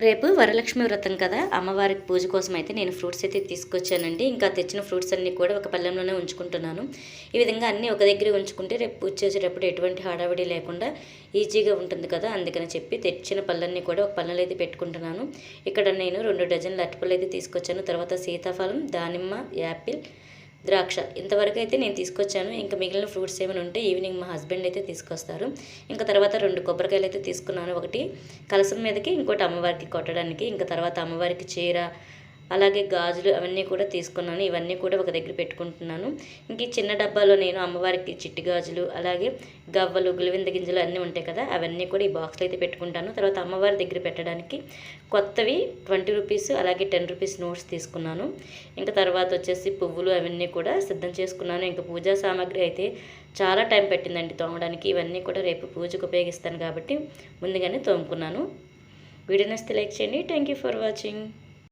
రేపు వరలక్ష్మి వ్రతం కదా, అమ్మవారికి పూజ కోసం అయితే నేను ఫ్రూట్స్ అయితే తీసుకొచ్చానండి. ఇంకా తెచ్చిన ఫ్రూట్స్ అన్నీ కూడా ఒక పళ్ళెంలోనే ఉంచుకుంటున్నాను. ఈ విధంగా అన్నీ ఒక దగ్గర ఉంచుకుంటే రేపు పూజ చేసేటప్పుడు ఎటువంటి హడావిడి లేకుండా ఈజీగా ఉంటుంది కదా, అందుకని చెప్పి తెచ్చిన పళ్ళన్నీ కూడా ఒక పళ్ళెంలో అయితే పెట్టుకుంటున్నాను. ఇక్కడ నేను 2 డజన్ల అరటిపళ్ళు అయితే తీసుకొచ్చాను. తర్వాత సీతాఫలం, దానిమ్మ, యాపిల్, ద్రాక్ష ఇంతవరకు అయితే నేను తీసుకొచ్చాను. ఇంకా మిగిలిన ఫ్రూట్స్ ఏమైనా ఉంటే ఈవినింగ్ మా హస్బెండ్ అయితే తీసుకొస్తారు. ఇంకా తర్వాత 2 కొబ్బరికాయలు అయితే తీసుకున్నాను. ఒకటి కలసం మీదకి, ఇంకోటి అమ్మవారికి కొట్టడానికి. ఇంకా తర్వాత అమ్మవారికి చీర, అలాగే గాజులు అవన్నీ కూడా తీసుకున్నాను. ఇవన్నీ కూడా ఒక దగ్గర పెట్టుకుంటున్నాను. ఇంక ఈ చిన్న డబ్బాలో నేను అమ్మవారికి చిట్టి గాజులు, అలాగే గవ్వలు, గులివింద గింజలు అన్నీ ఉంటాయి కదా, అవన్నీ కూడా ఈ బాక్స్లో అయితే పెట్టుకుంటాను. తర్వాత అమ్మవారి దగ్గర పెట్టడానికి కొత్తవి 20 రూపీస్, అలాగే 10 రూపీస్ నోట్స్ తీసుకున్నాను. ఇంకా తర్వాత వచ్చేసి పువ్వులు అవన్నీ కూడా సిద్ధం చేసుకున్నాను. ఇంకా పూజా సామాగ్రి అయితే చాలా టైం పెట్టిందండి తోమడానికి. ఇవన్నీ కూడా రేపు పూజకు ఉపయోగిస్తాను కాబట్టి ముందుగానే తోముకున్నాను. వీడియో నచ్చితే లైక్ చేయండి. Thank you for watching.